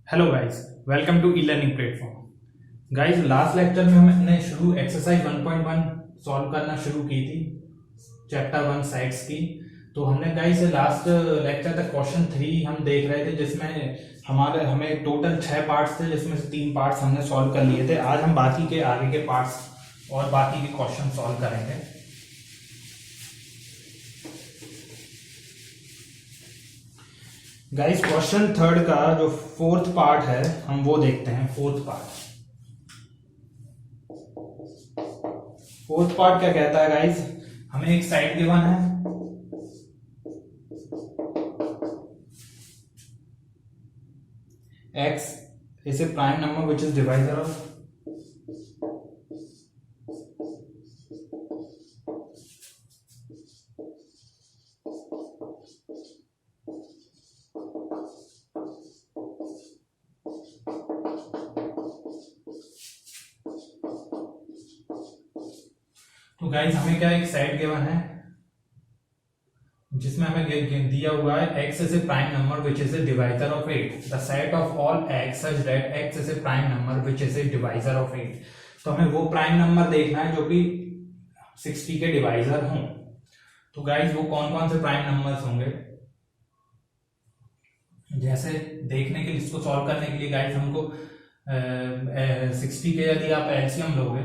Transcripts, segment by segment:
Hello guys, welcome to e learning platform. Guys, last lecture में हमने शुरू exercise 1.1 solve करना शुरू की थी, चैप्टर 1 साइड्स की। तो हमने गाइस लास्ट लेक्चर तक क्वेश्चन 3 हम देख रहे थे, जिसमें हमें टोटल 6 पार्ट्स थे, जिसमें से 3 पार्ट्स हमने सॉल्व कर लिए थे। आज हम बाकी के आगे के पार्ट्स और बाकी के क्वेश्चन सॉल्व करेंगे। गाइस, क्वेश्चन थर्ड का जो फोर्थ पार्ट है हम वो देखते हैं। फोर्थ पार्ट क्या कहता है गाइस? हमें एक साइड गिवन है, x is a prime number which is divisor of तो गाइस हमें क्या एक साइड गिवन है जिसमें हमें दिया हुआ है x is a prime number which is a divisor of 8, the set of all x such that x is a prime number which is a divisor of 8। तो हमें वो प्राइम नंबर देखना है जो कि 60 के डिवाइजर हों। तो गाइस वो कौन कौन से प्राइम नंबर्स होंगे, जैसे देखने के लिए, इसको सॉल्व करने के लिए गाइस हमको 60 के यदि आप एलसीएम लोगे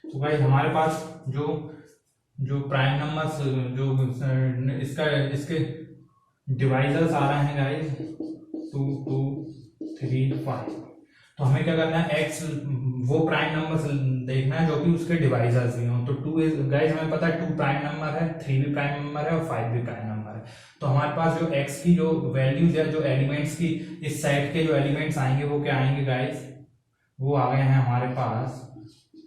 तो गाइस हमारे पास जो जो प्राइम नंबर्स जो इसके डिवाइजर्स आ रहे हैं गाइस 2 2 3 5। तो हमें क्या करना है, x वो प्राइम नंबर्स देखना है जो कि उसके डिवाइजर्स भी हों। तो 2 इज गाइस हमें पता है 2 प्राइम नंबर है, 3 भी प्राइम नंबर है और 5 भी प्राइम नंबर है। तो हमारे पास जो x की जो वैल्यूज है, जो एलिमेंट्स की इस सेट के जो एलिमेंट्स आएंगे वो क्या आएंगे गाइस? वो आ गए हैं हमारे पास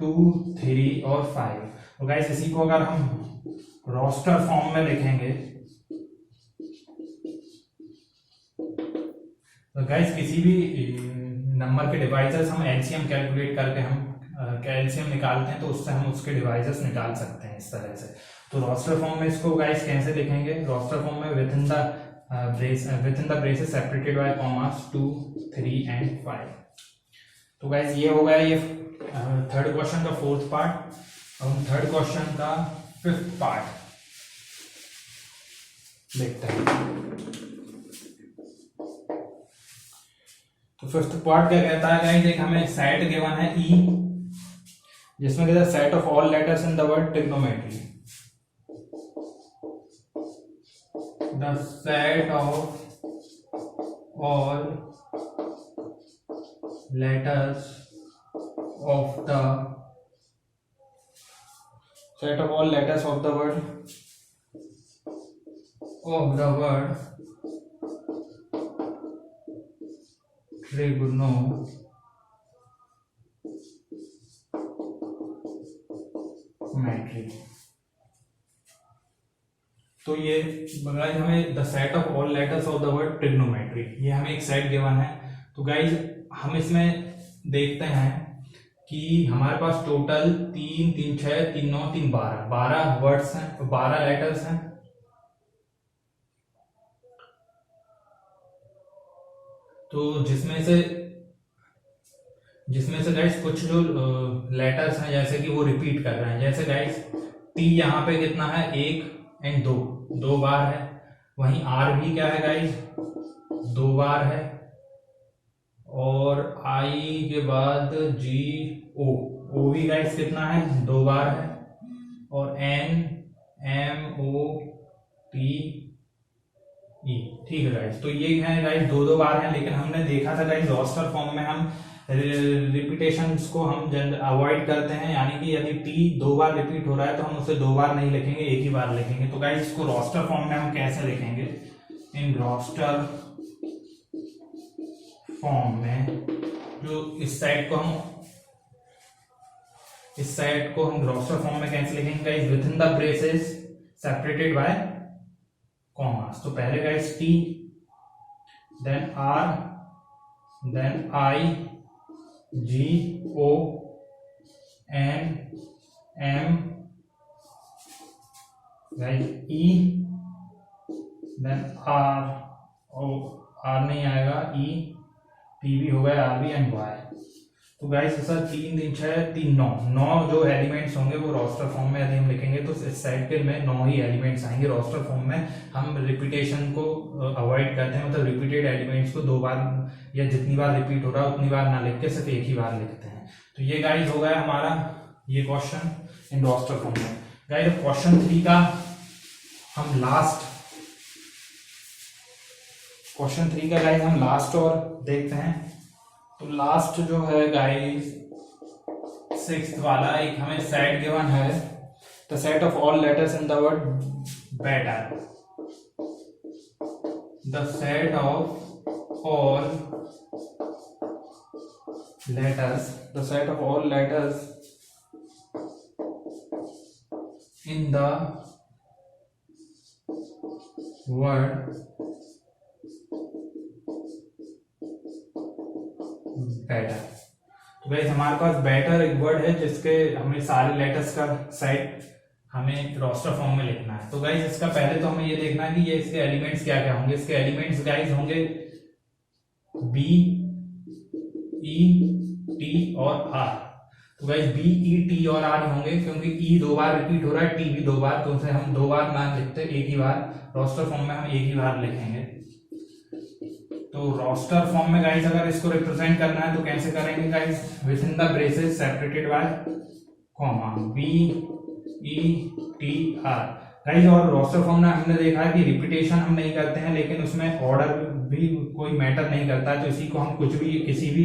2 3 और 5। तो गाइस इसी को अगर हम रोस्टर फॉर्म में लिखेंगे तो गाइस किसी भी नंबर के डिवाइजर्स हम एलसीएम कैलकुलेट करके हम एलसीएम निकालते हैं, तो उससे हम उसके डिवाइजर्स निकाल सकते हैं इस तरह से। तो रोस्टर फॉर्म में इसको गाइस कैसे लिखेंगे? रोस्टर फॉर्म में with in the braces separated by commas 2 3 and 5। तो गाइस ये हो गया ये थर्ड क्वेश्चन का फोर्थ पार्ट। अब हम थर्ड क्वेश्चन का फिफ्थ पार्ट देखते हैं। तो फिफ्थ पार्ट क्या कहता है गाइस? एक हमें सेट गिवन है E, जिसमें कहता है set of all letters in the word trigonometry. The set of all letters of the set of all letters of the word trigonometry। तो ये गाइस हमें the set of all letters of the word trigonometry, ये हमें एक set given है। तो guys हम इसमें देखते हैं कि हमारे पास टोटल 3 3 6 3 9 3 12 वर्ड्स हैं, 12 लेटर्स हैं। तो जिसमें से गाइस कुछ जो लेटर्स हैं जैसे कि वो रिपीट कर रहे हैं, जैसे गाइस टी यहाँ पे कितना है 1 एंड 2 बार है। वहीं आर भी क्या है गाइस 2 बार है। और आई के बाद जी ओ भी गाइस कितना है 2 बार है। और N M O T E, ठीक है गाइस। तो ये है गाइस 2 बार है, लेकिन हमने देखा था गाइस रोस्टर फॉर्म में हम रिपीटेशंस को हम अवॉइड करते हैं, यानी कि यदि टी 2 बार रिपीट हो रहा है तो हम उसे 2 बार नहीं लिखेंगे, एक ही बार लिखेंगे। तो गाइस इसको रोस्टर फॉर्म में हम कैसे लिखेंगे? इन रोस्टर फॉर्म में जो इस साइड को हम रोस्टर फॉर्म में कैसे लिखेंगे guys? Within the braces separated by commas. तो पहले guys T, then R, then I, G O N M E then R, R नहीं आएगा, ई पी भी हो गया, आर बी एंड वाई। तो गाइस सर 3 3 6 3 9 जो एलिमेंट्स होंगे वो रोस्टर फॉर्म में यदि हम लिखेंगे तो इस साइकिल में 9 ही एलिमेंट्स आएंगे। रोस्टर फॉर्म में हम रिपीटेशन को अवॉइड करते हैं, मतलब रिपीटेड एलिमेंट्स को 2 बार या जितनी बार रिपीट हो रहा है उतनी बार ना लिख के सिर्फ एक ही बार लिखते हैं। तो ये गाइस हो गया हमारा ये क्वेश्चन इन रोस्टर फॉर्म में। गाइस क्वेश्चन 3 का हम लास्ट क्वेश्चन 3 का गाइस हम लास्ट और देखते हैं। तो लास्ट जो है गाइस 6th वाला, एक हमें सेट गिवन है, the set of all letters in the word better, the set of all letters, the set of all letters in the word better. तो गाइस हमारे पास बेटर एक वर्ड है जिसके हमें सारे लेटर्स का सेट हमें रोस्टर फॉर्म में लिखना है। तो गाइस इसका पहले तो हमें ये देखना है कि ये इसके एलिमेंट्स क्या क्या होंगे। इसके एलिमेंट्स गाइस होंगे बी, ई, टी और आर। तो गाइस बी, ई, टी और आर होंगे, क्योंकि ई 2 बार रिपीट हो रहा है, टी भी 2 बार, तो उसे हम 2 बार ना लिखते, एक ही बार रोस्टर फॉर्म में हम एक ही बार लिखेंगे। तो रोस्टर फॉर्म में गाइस अगर इसको रिप्रेजेंट करना है तो कैसे करेंगे guys, within the braces separated by comma, B, E, T, R. Guys और रोस्टर फॉर्म में हमने देखा है कि रिपीटेशन हम नहीं करते हैं, लेकिन उसमें ऑर्डर भी कोई मैटर नहीं करता है, तो इसी को हम कुछ भी किसी भी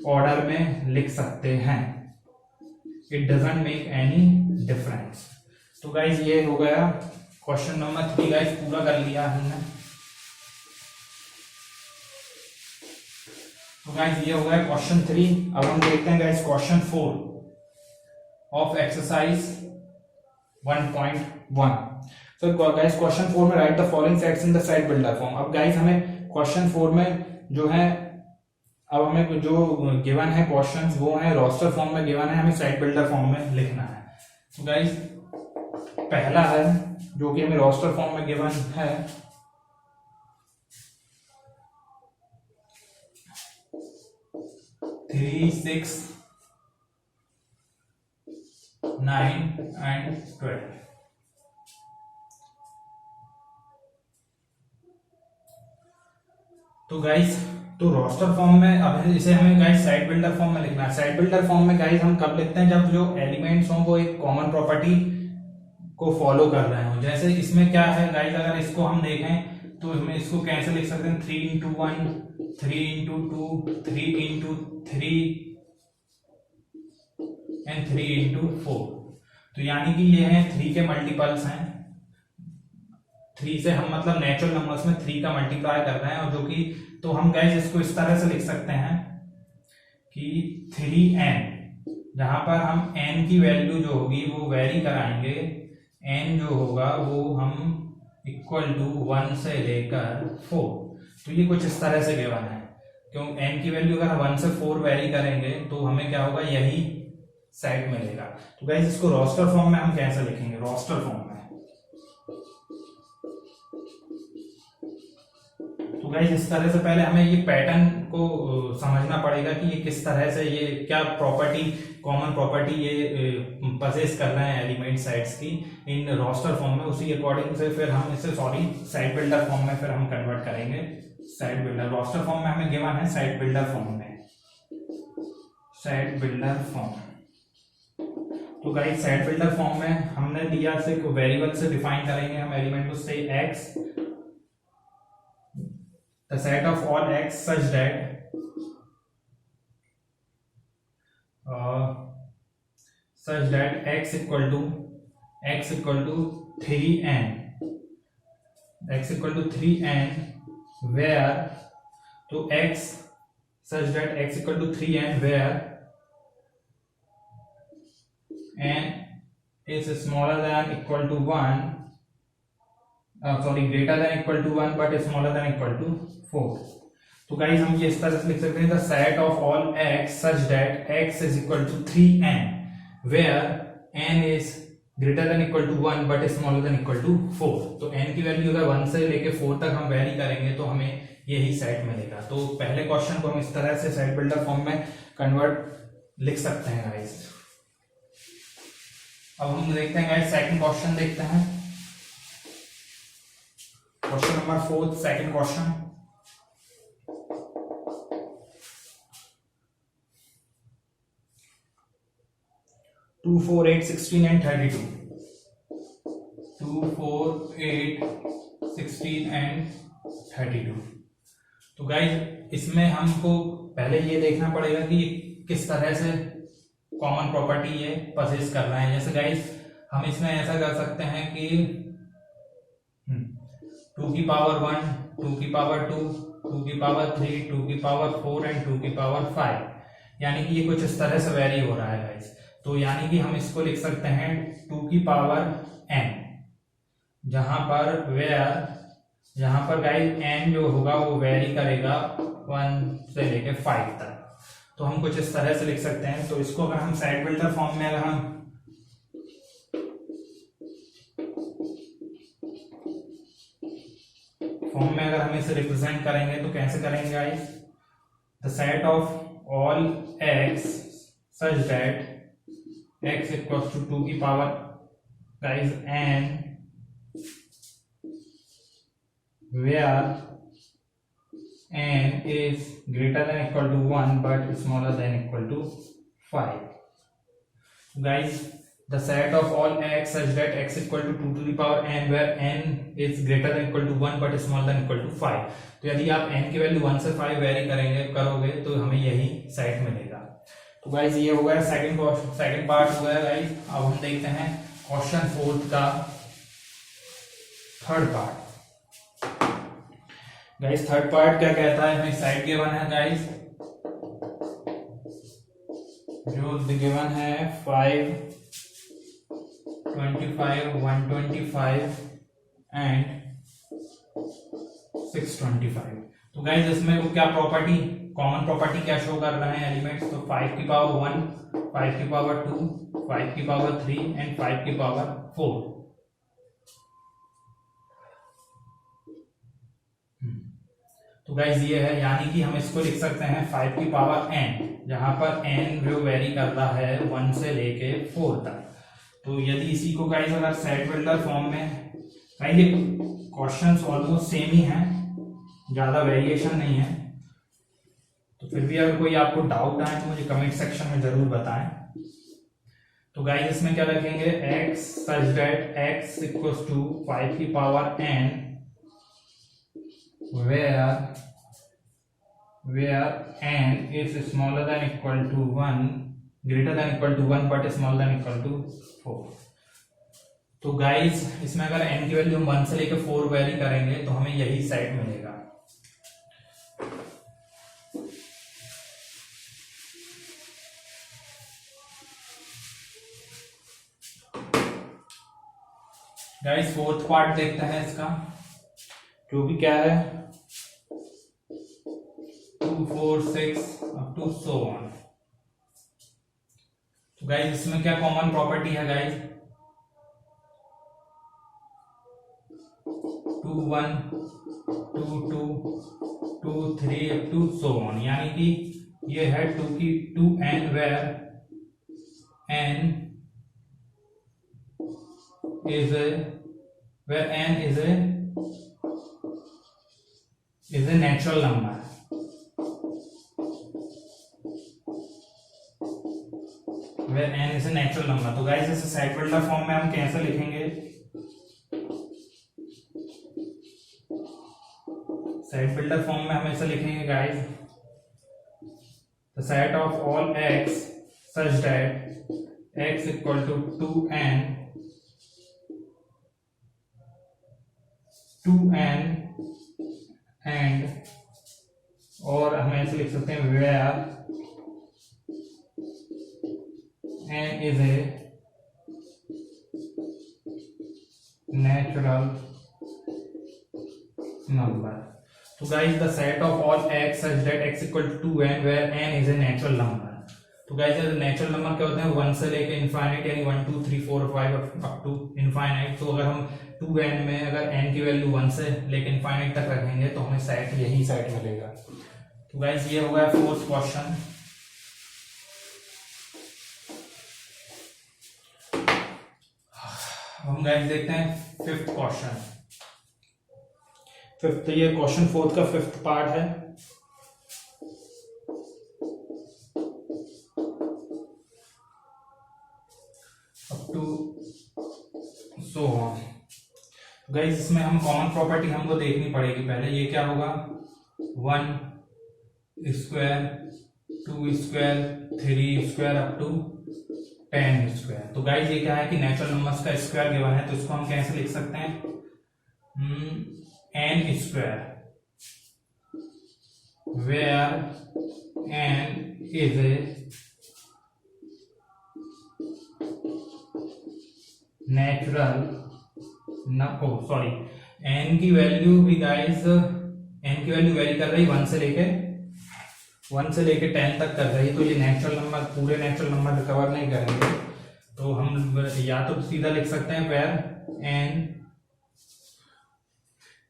ऑर्डर में लिख सकते हैं, it doesn't make any difference. तो गाइस ये हो गया क्वेश्चन नंबर 3 गाइस, पूरा कर लिया हमने। तो गाइस ये हो गया क्वेश्चन 3। अब हम देखते हैं गाइस क्वेश्चन 4 ऑफ एक्सरसाइज 1.1। तो गाइस क्वेश्चन 4 में right the following sets in the set builder form. अब गाइस हमें क्वेश्चन 4 में जो है, अब हमें जो गिवन है क्वेश्चंस वो है रोस्टर फॉर्म में गिवन है, हमें सेट बिल्डर फॉर्म में लिखना है। तो गाइस पहला है जो कि हमें रोस्टर फॉर्म में गिवन है, 3, 6, 9 and 12। तो गाइस तो रोस्टर फॉर्म में अब इसे हमें गाइस साइड बिल्डर फॉर्म में लिखना है। साइड बिल्डर फॉर्म में गाइस हम कब लिखते हैं, जब जो एलिमेंट्स हों वो एक कॉमन प्रॉपर्टी को फॉलो कर रहे हो। जैसे इसमें क्या है गाइस, अगर इसको हम देखें तो हमें इसको कैसे लिख सकते हैं, 3 into 1, 3 into 2, 3 into 3 and 3 into 4। तो यानी कि ये हैं 3 के मल्टीपल्स हैं, 3 से हम मतलब नेचुरल नंबर्स में 3 का मल्टीप्लाई कर रहे हैं, और जो कि तो हम गाइस इसको इस तरह से लिख सकते हैं कि 3n, जहां पर हम n की वैल्यू जो होगी वो वेरी कराएंगे, n जो होगा वो हम इक्वल टू 1 से लेकर 4। तो ये कुछ इस तरह से गिवन है, क्यों n की वैल्यू अगर 1 से 4 वेरी करेंगे तो हमें क्या होगा, यही साइड मिलेगा। तो गाइस इसको रोस्टर फॉर्म में हम कैसे लिखेंगे, रोस्टर फॉर्म में। तो गाइस इस तरह से पहले हमें ये पैटर्न को समझना पड़ेगा कि ये किस तरह से, ये क्या प्रॉपर्टी, कॉमन प्रॉपर्टी ये पजेस कर रहे हैं एलिमेंट साइड्स की इन रोस्टर फॉर्म में। उसी अकॉर्डिंग से फिर हम इसे साइड बिल्डर फॉर्म में फिर हम कन्वर्ट करेंगे। साइड बिल्डर रोस्टर फॉर्म में हमें गिवन है साइड बिल्डर फॉर्म में, साइड बिल्डर फॉर्म। तो गाइस साइड बिल्डर फॉर्म में हमने दिया से वेरिएबल से डिफाइन करेंगे हम एलिमेंट को, से x, the set of all x such that x equal to 3n, x equal to 3n, where तो x such that x equal to 3n where n is smaller than equal to 1, greater than equal to 1 but smaller than equal to 4। तो guys हम ये इस तरह से लिख सकते हैं, the set of all x such that x is equal to 3n, where n is greater than equal to 1 but smaller than equal to 4। तो n की वैल्यू अगर 1 से लेके 4 तक हम वेरी करेंगे तो हमें यही सेट मिलेगा। तो पहले क्वेश्चन को हम इस तरह से सेट बिल्डर फॉर्म में कन्वर्ट लिख सकते हैं गाइस। अब हम देखते हैं गाइस सेकंड क्वेश्चन देखते हैं, question number 4, second question. Two, 4, 8, 16 and 32। 2, 4, 8, 16 and 32। तो गाइज इसमें हमको पहले ये देखना पड़ेगा कि किस तरह से कॉमन प्रॉपर्टी ये पसेस कर रहे हैं। जैसे गाइज हम इसमें ऐसा कर सकते हैं कि 2 की पावर 1, 2 की पावर 2, 2 की पावर 3, 2 की पावर 4 एंड 2 की पावर 5, यानी कि ये कुछ इस तरह से वेरी हो रहा है गाइज। तो यानी कि हम इसको लिख सकते हैं 2 की पावर n, जहां पर गाइस n जो होगा वो वेरी करेगा 1 से लेके 5 तक। तो हम कुछ इस तरह से लिख सकते हैं। तो इसको अगर हम सेट बिल्डर फॉर्म में अगर हम इसे रिप्रेजेंट करेंगे तो कैसे करेंगे guys? The set of all x such that x equals to 2 की power guys n where n is greater than equal to 1 but smaller than equal to 5. Guys, the set of all x such that x equal to 2 to the power n where n is greater than equal to 1 but smaller than equal to 5. तो यदि आप n की value 1 से 5 very करोगे तो हमें यही set मिलेगा। तो गाइज ये हो गया सेकंड पार्ट हो गया गाइज। अब हम देखते हैं क्वेश्चन 4 का third part. Guys third part क्या कहता है? हमें साइड गिवन है गाइस, जो गिवन है 5, 25, 125 एंड 625। तो गाइस इसमें वो क्या प्रॉपर्टी, कॉमन प्रॉपर्टी क्या शो कर रहे हैं एलिमेंट्स? तो 5 की पावर 1, 5 की पावर 2, 5 की पावर 3 एंड 5 की पावर 4। तो गाइज ये है, यानी कि हम इसको लिख सकते हैं 5 की पावर n, जहां पर n जो वेरी कर रहा है 1 से लेके 4 तक। तो यदि इसी को गाइज अगर सेट बिल्डर फॉर्म में, गाइज ये क्वेश्चंस ऑलमोस्ट सेम ही हैं, ज्यादा वेरिएशन नहीं है। तो फिर भी अगर कोई आपको डाउट आए तो मुझे कमेंट सेक्शन में जरूर बताएं। तो गाइज इसमें क्या रखेंगे? x such that x equals to 5 की power n where n is smaller than equal to 1, greater than equal to 1 but smaller than equal to 4। तो गाइज इसमें अगर n की वैल्यू हम 1 से लेकर 4 वेरी करेंगे तो हमें यही सेट मिलेगा। गाइज फोर्थ पार्ट देखते हैं इसका, जो भी क्या है 2, 4, 6 अप टू सो ऑन। तो गाइज इसमें क्या कॉमन प्रॉपर्टी है guys? 2, 1, 2, 2, 2, 3 up to so on, यानी कि ये है 2n where n is a natural number। where n is a natural number। तो गाइस इसे सेट बिल्डर फॉर्म में हम कैसे लिखेंगे? सेट बिल्डर फॉर्म में हम ऐसे लिखेंगे guys, the set of all x such that x equal to 2n and, और हम ऐसे लिख सकते हैं where n is a natural number। तो guys the set of all x such that x equal to 2n where n is a natural number। तो तो guys natural number क्या होते हैं 1 से लेके इनफाइनाइट, यानी 1 2 3 4 5 अप टू इनफाइनाइट। तो अगर हम 2n में अगर n की वैल्यू 1 से लेके इनफाइनाइट तक रखेंगे तो हमें सेट यही सेट मिलेगा। तो गाइस ये हो गया फोर्थ क्वेश्चन। हम गाइस देखते हैं फिफ्थ क्वेश्चन। फिफ्थ, ये क्वेश्चन फोर्थ का फिफ्थ पार्ट है। Up to so on. Guys इसमें हम कॉमन प्रॉपर्टी हमको देखनी पड़ेगी पहले। ये क्या होगा 1 square 2 square 3 square up to 10 square. तो गाइस ये क्या है कि नेचुरल नंबर्स का स्क्वायर गिवन है, तो इसको हम कैसे लिख सकते हैं n square, where n is a natural sorry n की वैल्यू भी गाइस, n की वैल्यू वेरी कर रही 1 से लेके 10 तक कर रही है। तो ये नेचुरल नंबर, पूरे नेचुरल नंबर रिकवर नहीं करेंगे, तो हम या तो सीधा लिख सकते हैं where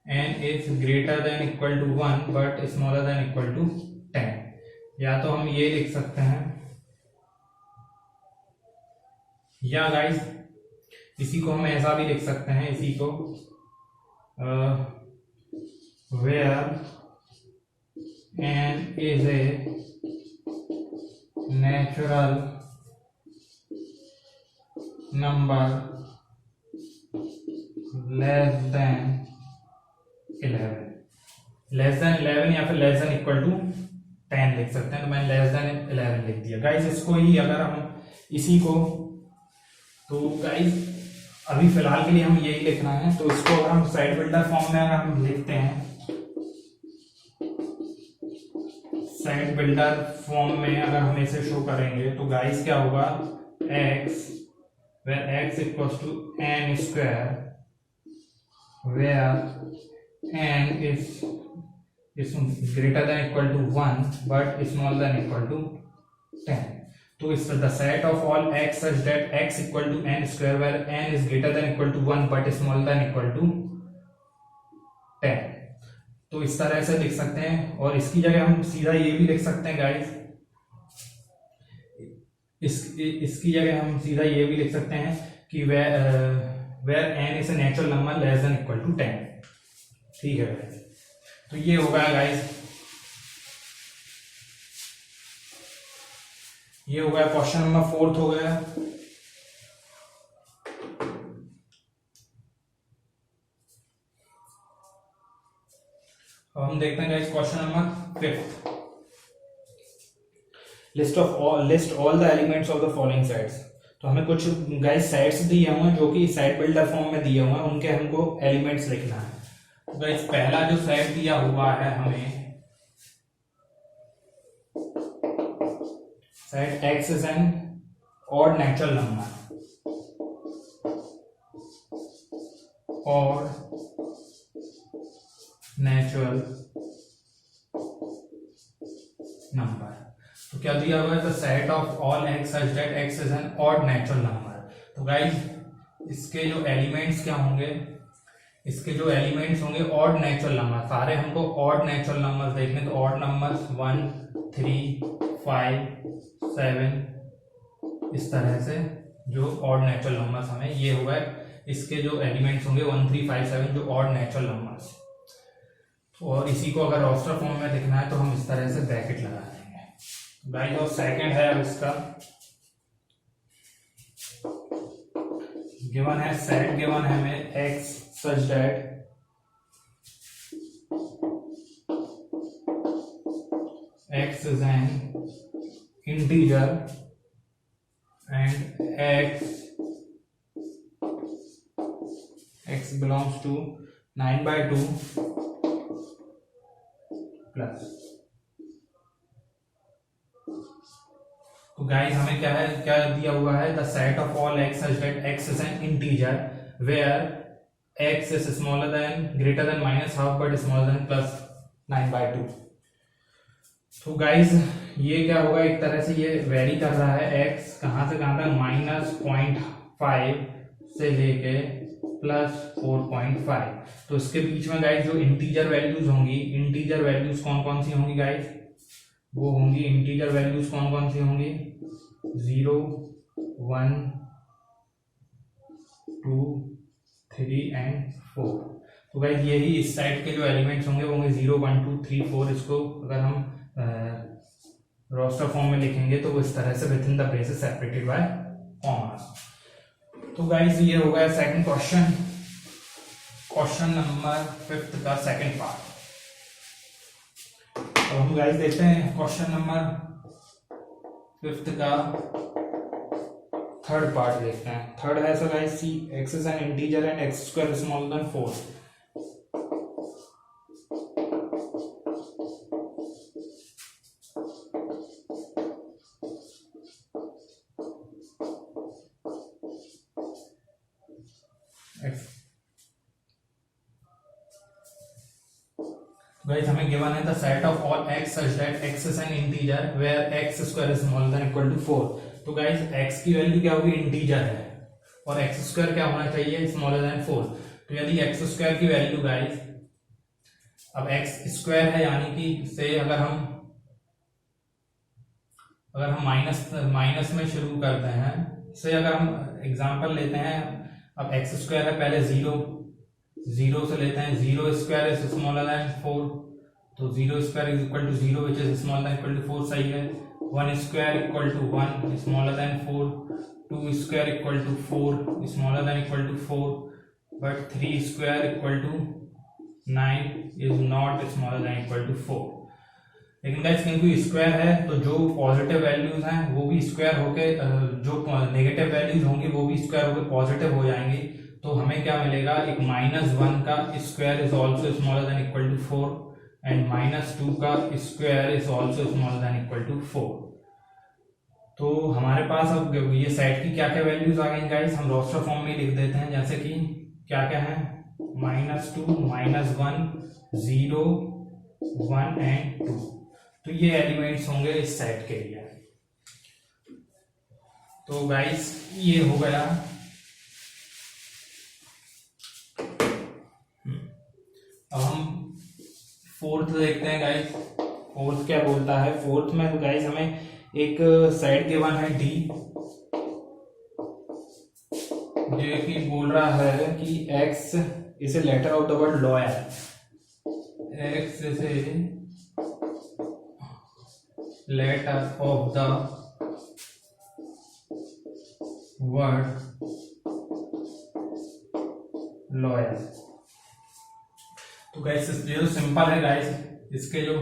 n is greater than equal to 1 but smaller than equal to 10। या तो हम ये लिख सकते हैं, या गाइस इसी को हम ऐसा भी लिख सकते हैं, इसी को where n is a natural number less than 11 या फिर लेस देन इक्वल टू 10 लिख सकते हैं। तो मैंने लेस देन 11 लिख दिया। गाइस इसको ही अगर हम इसी को, तो गाइस अभी फिलहाल के लिए हम यही लिखना है। तो इसको अगर हम साइड बिल्डर फॉर्म में अगर हम लिखते हैं, साइड बिल्डर फॉर्म में अगर हम इसे शो करेंगे तो गाइस क्या होगा x where x equals to n square where n is greater than equal to 1 but smaller than equal to 10. तो इस the set of all x such that x equal to n square where n is greater than equal to 1 but smaller than equal to 10। तो इस तरह से लिख सकते हैं। और इसकी जगह हम सीधा ये भी लिख सकते हैं गाइस, इसकी जगह हम सीधा ये भी लिख सकते हैं कि where n is a natural number less than equal to 10। ठीक है गाइस, तो ये हो गया गाइस, ये हो गया क्वेश्चन नंबर फोर्थ हो गया। अब हम देखते हैं guys question number fifth. List all the elements of the following sets. तो हमें कुछ गाइस सेट्स दिए हुए हैं जो कि सेट बिल्डर फॉर्म में दिए हुए हैं, उनके हमको एलिमेंट्स लिखना है। तो गाइस पहला जो सेट दिया हुआ है हमें, set x is N odd natural number, और नेचुरल नंबर। तो क्या दिया हुआ है, the set of all x such that x is N odd natural number. तो गाइस इसके जो एलिमेंट्स क्या होंगे, इसके जो एलिमेंट्स होंगे ऑड नेचुरल नंबर। सारे हमको ऑड नेचुरल नंबर्स देखने, तो ऑड नंबर्स 1 3 5 7 इस तरह से जो ऑड नेचुरल नंबर्स हमें ये होगा, इसके जो एलिमेंट्स होंगे 1 3 5 7 जो ऑड नेचुरल नंबर्स। और इसी को अगर रोस्टर फॉर्म में लिखना है तो हम इस तरह से ब्रैकेट लगा देंगे गाइस। और सेकंड है अब इसका गिवन है, सेट गिवन है हमें x such that x is an integer and x belongs to 9/2 plus. तो गाइस हमें क्या है, क्या दिया हुआ है, the set of all x such that x is an integer where x is smaller than greater than -12 but smaller than +9/2। तो guys ये क्या होगा, एक तरह से ये वेरी कर रहा है, x कहाँ से कहाँ तक, -0.5 से लेके +4.5। तो इसके बीच में गाइज जो इंटीजर वैल्यूज होंगी, इंटीजर वैल्यूज कौन कौन सी होंगी गाइज, वो होंगी इंटीजर वैल्यूज कौन कौन सी होंगी, 0, 1, 2, 3 एंड 4। तो गाइज यही इस साइड के जो एलिमेंट्स होंगे वो होंगे 0, 1, 2, 3, 4। इसको अगर हम रोस्टर फॉर्म में लिखेंगे तो वो इस तरह से with in the braces separated by comma. तो गाइज ये हो गया सेकंड क्वेश्चन, क्वेश्चन नंबर 5 का सेकंड पार्ट। अब हम गाइज देखते हैं क्वेश्चन नंबर 5 का थर्ड पार्ट देखते हैं। थर्ड है so guys, C x is an integer and x square smaller than 4। Guys हमें गिवन है the set of all x such that x is an integer where x square is smaller than equal to 4। तो guys x की value क्या होगी, integer है, और x square क्या होना चाहिए, स्मॉलर देन 4। तो यदि x स्क्वायर की वैल्यू गाइस, अब x स्क्वायर है यानी कि से अगर हम माइनस में शुरू करते हैं, से अगर हम एग्जांपल लेते हैं, अब x स्क्वायर है, पहले 0 से लेते हैं, 0 स्क्वायर इज स्मॉलर देन 4, तो 0 square is equal to 0 which is smaller than equal to 4, सही है। 1 square equal to 1 smaller than 4, 2 square equal to 4 smaller than equal to 4, but 3 square equal to 9 is not smaller than equal to 4। लेकिन guys क्योंकि square है तो जो positive values हैं वो भी स्क्वायर होके, जो नेगेटिव वैल्यूज होंगी वो भी स्क्वायर होके पॉजिटिव हो जाएंगी। तो हमें क्या मिलेगा, एक -1 का square is also smaller than equal to 4 and -2 का square is also smaller than equal to 4। तो हमारे पास अब ये सेट की क्या क्या वैल्यूज आ गई गाइस, हम रोस्टर फॉर्म में लिख देते हैं, जैसे कि क्या क्या है, -2, -1, 0, 1 एंड 2। तो ये एलिमेंट्स होंगे इस सेट के लिए। तो गाइस ये हो गया। अब हम फोर्थ देखते हैं गाइस, फोर्थ क्या बोलता है। फोर्थ में गाइस हमें एक सेट गिवन है D, जो कि बोल रहा है कि x is a letter of the word loyal, x is a letter of the word loyal। तो गाइस जो सिंपल है गाइस, इसके जो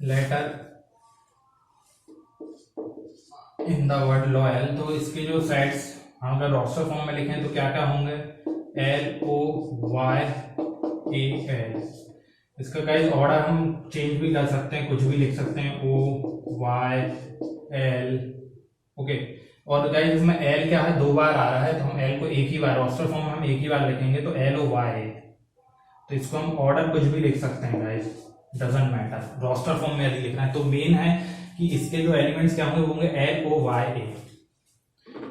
letter in the word loyal, तो इसके जो सेट्स हम अगर रोस्टर फॉर्म में लिखें तो क्या क्या होंगे, LOYAL। इसका गाइस ऑर्डर हम चेंज भी कर सकते हैं, कुछ भी लिख सकते हैं, OYL, ओके। और गाइस इसमें L क्या है, 2 बार आ रहा है, तो हम L को एक ही बार, रोस्टर फॉर्म में हम एक ही बार लिखेंगे, तो LOY। तो इसको हम ऑर्डर कुछ भी लिख सकते हैं guys, doesn't matter, roster form में यदि लिखना है। तो मेन है कि इसके जो एलिमेंट्स क्या होंगे वो होंगे LOYA।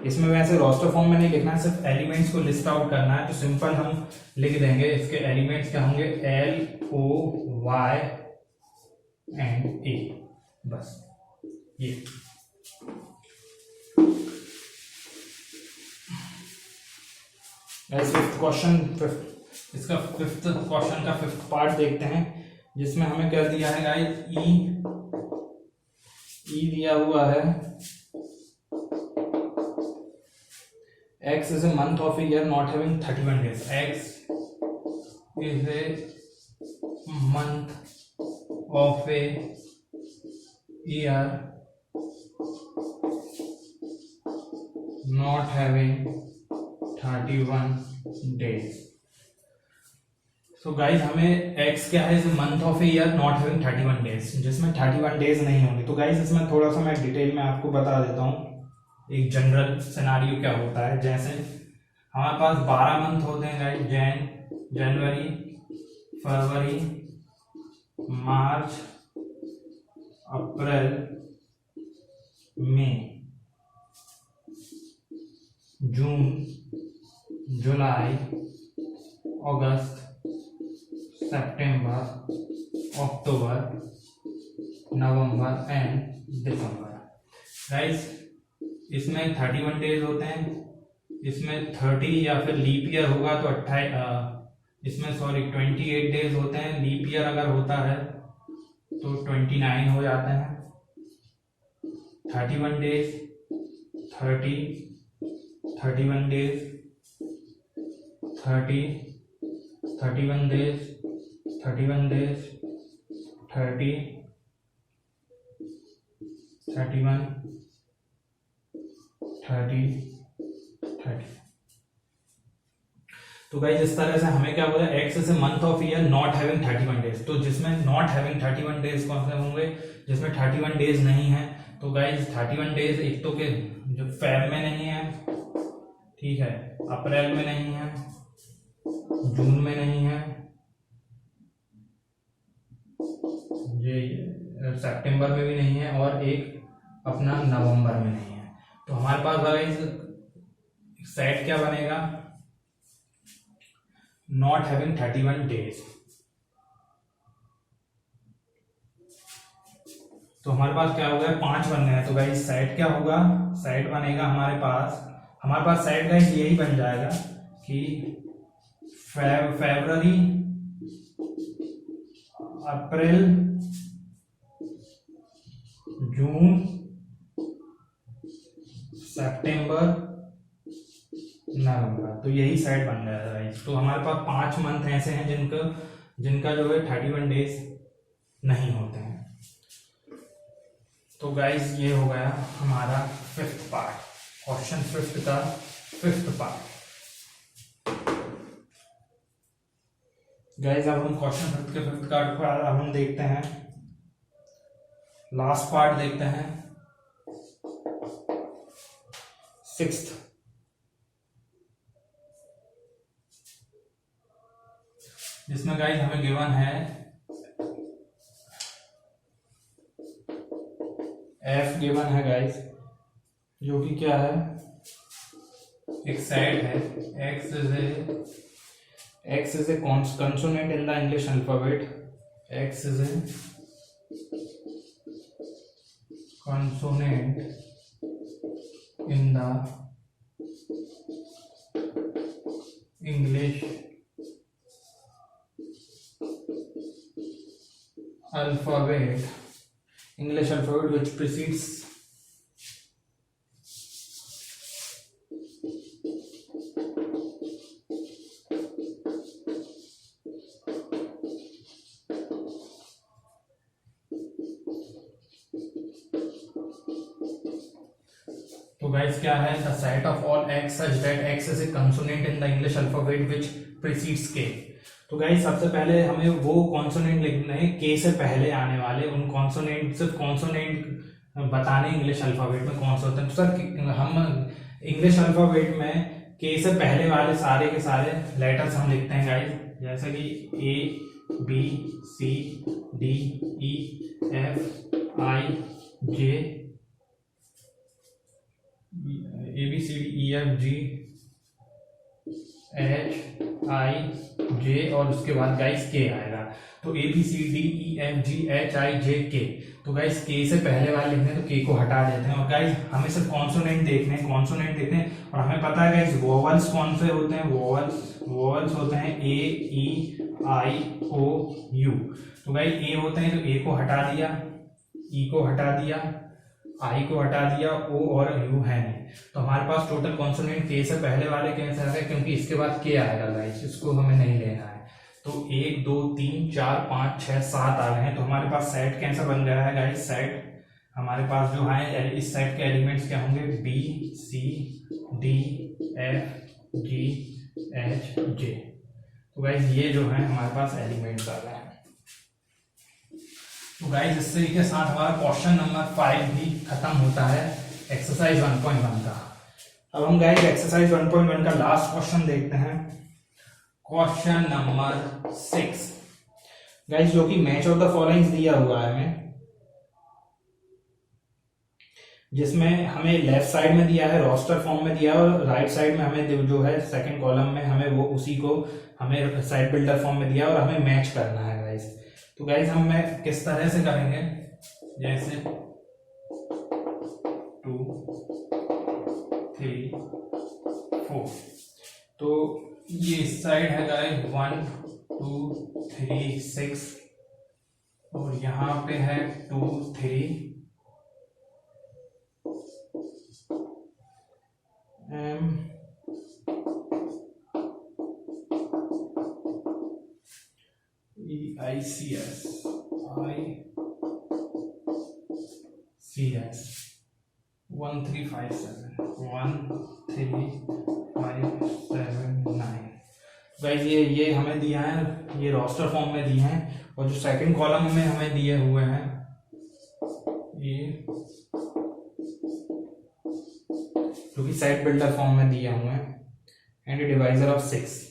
इसमें वैसे रोस्टर फॉर्म में नहीं लिखना है, सिर्फ एलिमेंट्स को लिस्ट आउट करना है, तो सिंपल हम लिख देंगे इसके एलिमेंट्स क्या होंगे, LOY एंड A, बस ये। फिफ्थ क्वेश्चन, इसका फिफ्थ क्वेश्चन का फिफ्थ पार्ट देखते हैं, जिसमें हमें क्या दिया है गाइस, ई दिया हुआ है, X is a month of a year not having 31 days. X is a month of a year not having 31 days. So guys हमें X क्या है, month of a year not having 31 days, जिसमें 31 days नहीं होंगे। तो guys इसमें थोड़ा सा मैं डिटेल में आपको बता देता हूँ, एक जनरल सिनारियो क्या होता है। जैसे हमारे पास 12 मंथ होते हैं गाइस, जनवरी, फरवरी, मार्च, अप्रैल, मई, जून, जुलाई, अगस्त, सितंबर, अक्टूबर, नवंबर एंड दिसंबर। गाइस इसमें 31 डेज होते हैं, इसमें 30 या फिर लीप ईयर होगा तो 28 डेज होते हैं। लीप ईयर अगर होता है तो 29 हो जाते हैं। 31 डेज, 30, 31 डेज, 30, 31 डेज, 31 डेज, 30, 31, 30, 30। तो गाइस इस तरह से हमें क्या बोला, x is a month of year not having 31 days. तो जिसमें नॉट हैविंग 31 डेज कौन से होंगे, जिसमें 31 डेज नहीं है। तो गाइस 31 डेज एक तो के जो फेब में नहीं है, ठीक है, अप्रैल में नहीं है, जून में नहीं है, ये सितंबर में भी नहीं है, और एक अपना नवंबर में नहीं है। तो हमारे पास गाइस सेट क्या बनेगा, नॉट हैविंग 31 डेज। तो हमारे पास क्या हो गया, 5 बन गए। तो गाइस सेट क्या होगा, सेट बनेगा हमारे पास सेट गाइस यही बन जाएगा कि फरवरी, अप्रैल, जून, सितंबर, नवंबर। तो यही सेट बन गया है गाइस। तो हमारे पास 5 मंथ ऐसे हैं जिनका जो है 31 डेज नहीं होते हैं। तो गाइस ये हो गया हमारा 5th पार्ट, क्वेश्चन 5th का 5th पार्ट। गाइस अब हम क्वेश्चन 5th के 5th पार्ट पर हम देखते हैं, लास्ट पार्ट देखते हैं 6th। जिसमें गाइस हमें गिवन है एफ गिवन है गाइस, जो कि क्या है, एक सेट है। X is a consonant in the English alphabet. X is a consonant in the English alphabet which precedes तो गाइस क्या है, the set of all x such that x is a consonant in the English alphabet which precedes के। तो guys सबसे पहले हमें वो consonant लिखना है के से पहले आने वाले, उन कॉन्सोनेंट, सिर्फ कॉन्सोनेंट बताने इंग्लिश अल्फाबेट में कौन से होते हैं। तो सर हम इंग्लिश अल्फाबेट में के से पहले वाले सारे के सारे लेटर्स हम लिखते हैं गाइस, जैसे कि A B C D E F I J, A B C D E F G H I J, और उसके बाद गाइस के आएगा। तो A B C D E F G H I J K. तो guys के से पहले वाले लिखने तो के को हटा देते हैं, और गाइस हमें सिर्फ कॉन्सोनेंट देखने हैं, और हमें पता है गाइस वोवल्स कौन से होते हैं, वोवल्स होते हैं ए ई आई ओ यू। तो गाइस ए होते हैं, तो ए को हटा दिया, ई को हटा दिया, आई को हटा दिया, ओ और यू है नहीं। तो हमारे पास टोटल कॉन्सोनेंट के से पहले वाले कैसे आ गए, क्योंकि इसके बाद के आएगा गाइस, इसको हमें नहीं लेना है। तो 1 2 3 4 5 6 7 आ गए हैं। तो हमारे पास सेट कैसा बन गया है गाइस, सेट हमारे पास जो है, इस सेट के एलिमेंट्स क्या होंगे, B C D F G H J. तो गाइस ये जो है हमारे पास एलिमेंट्स आ गए हैं। तो गाइस इसी के साथ हमारा क्वेश्चन नंबर 5 भी खत्म होता है एक्सरसाइज 1.1 का। अब हम गाइस एक्सरसाइज 1.1 का लास्ट क्वेश्चन देखते हैं, क्वेश्चन नंबर 6। गाइस जो कि मैच ऑफ द फॉलोइंग्स दिया हुआ है हमें, जिसमें हमें लेफ्ट साइड में दिया है रोस्टर फॉर्म में दिया है और राइट साइड में हमें जो है सेकंड कॉलम में हमें वो उसी को हमें साइड बिल्डर फॉर्म में दिया और हमें मैच करना है गाइस। तो गाइस हम मैं किस तरह से करेंगे, जैसे 2 3 4, तो ये इस साइड है गाइस 1 2 3 6 और यहाँ पे है 2 3 EICS ICS 1 3 5 7 1 3 5 7 9। गाइस ये हमें दिया है, ये रोस्टर फॉर्म में दिए हैं और जो सेकंड कॉलम में हमें दिए हुए हैं ये जो कि साइड बिल्डर फॉर्म में दिए हुए हैं and divisor of 6।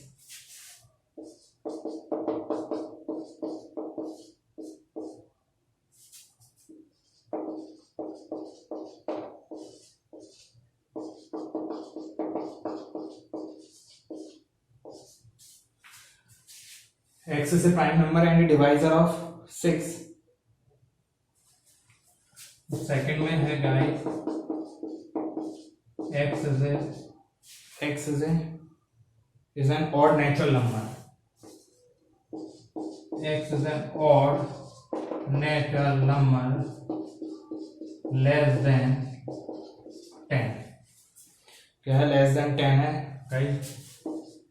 X is a prime number and a divisor of 6। Second में है guys x is an odd natural number। x is an odd natural number less than 10। क्या है? Less than 10 है guys.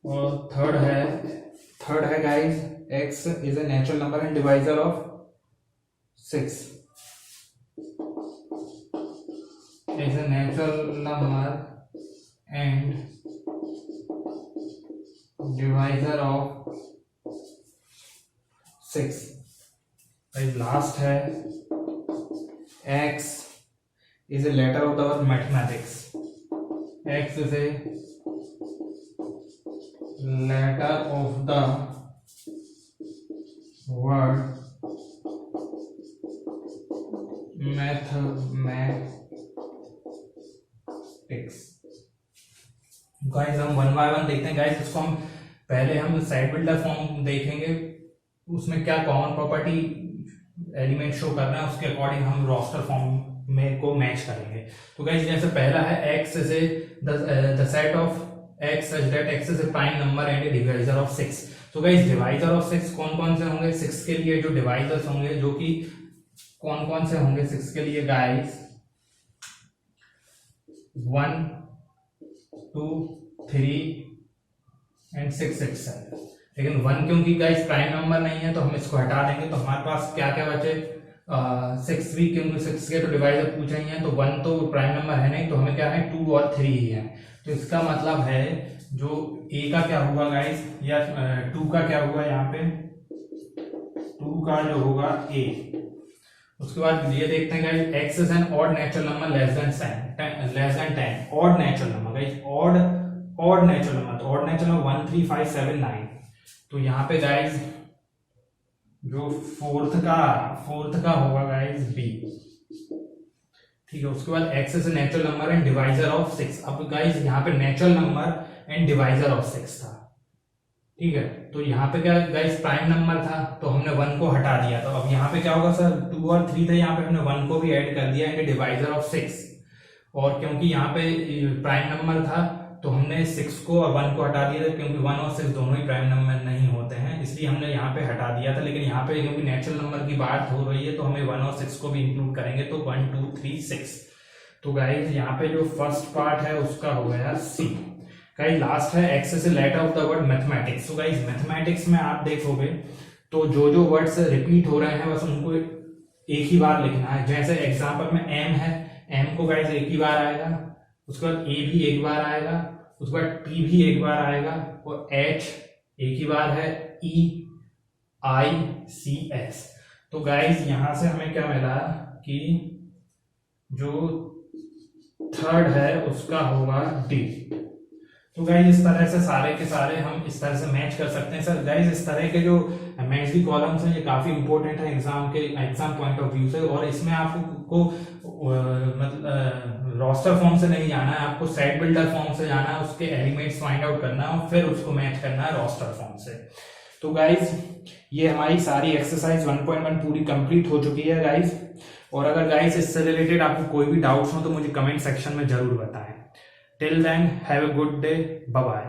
और third है guys x is a natural number and divisor of 6। is a natural number and divisor of 6। भाई last है x is a letter of the word mathematics। x is a letter of the word mathematics। Guys हम one by one देखते हैं guys. इसको हम पहले हम side builder form देखेंगे, उसमें क्या कॉमन प्रॉपर्टी एलिमेंट शो कर रहा है, उसके अकॉर्डिंग हम रोस्टर फॉर्म में को मैच करेंगे। तो गाइस जैसे पहला है x is a the set of x such that x is a prime number and a divisor of 6। तो गाइस डिवाइजर ऑफ 6 कौन कौन से होंगे? 6 के लिए जो डिवाइजर्स होंगे, जो कि कौन कौन से होंगे 6 के लिए गाइस? 1 2 3 एंड 6 6 7। लेकिन 1 क्योंकि गाइस प्राइम नंबर नहीं है तो हम इसको हटा देंगे, तो हमारे पास क्या क्या बचे? 6 भी, क्योंकि 6 के तो डिवाइजर पूछे ही हैं, तो 1 तो प्राइम नंबर है नहीं, तो हमें क्या है 2 और 3 ही है। तो इसका मतलब है जो a का क्या हुआ गाइस, या 2 का क्या हुआ यहाँ पे? 2 का जो होगा a। उसके बाद ये देखते हैं guys x is an odd natural number less than 10। odd natural number guys, odd natural number, तो odd natural number 1 3 5 7 9। तो यहाँ पे गाइस जो फोर्थ का होगा गाइस b। ठीक है। उसके बाद x is a natural number and divisor of 6। अब गाइस यहाँ पे natural number and divisor of 6 था। ठीक है, तो यहाँ पे क्या गाइस प्राइम नंबर था, तो हमने 1 को हटा दिया। तो अब यहाँ पे क्या होगा सर? 2 और 3 था, यहाँ पे हमने 1 को भी ऐड कर दिया एंड डिवाइजर ऑफ 6। और क्योंकि यहाँ पे प्राइम नंबर था तो हमने 6 को और 1 को हटा दिया था, क्योंकि 1 और 6 दोनों ही प्राइम नंबर नहीं होते हैं, इसलिए हमने यहाँ पे हटा दिया था। लेकिन यहाँ पे क्योंकि नेचुरल नंबर की बात हो रही है तो हमें 1 और 6 को भी इंक्लूड करेंगे, तो 1 2 3 6। तो गाइस यहाँ पे जो फर्स्ट पार्ट है उसका हो गया सी। गाइस लास्ट है x is a letter of the word mathematics। तो गाइस मैथमेटिक्स में आप देखोगे तो जो वर्ड्स रिपीट हो रहे हैं बस उनको एक ही बार लिखना है। जैसे एग्जांपल में m है, m को गाइस एक ही बार आएगा, उसके बाद a भी एक बार आएगा, उसके बाद t भी एक बार आएगा, और h एक ही बार है, EICS। तो गाइस यहां से हमें क्या मिला कि जो थर्ड है उसका होगा D। तो गाइज इस तरह से सारे के सारे हम इस तरह से मैच कर सकते हैं सर। गाइज इस तरह के जो मैच कॉलम्स हैं ये काफी इंपॉर्टेंट है एग्जाम पॉइंट ऑफ व्यू से, और इसमें आपको मतलब रोस्टर फॉर्म से नहीं जाना है, आपको सेट बिल्डर फॉर्म से जाना है, उसके एलिमेंट्स फाइंड आउट करना है और फिर उसको मैच करना है रोस्टर फॉर्म से। तो गाइज ये हमारी सारी एक्सरसाइज 1.1 पूरी कंप्लीट हो चुकी है गाइज। और अगर गाइज इससे रिलेटेड आपको कोई भी डाउट्स हो तो मुझे कमेंट सेक्शन में जरूर बताएं। Till then have a good day, bye bye.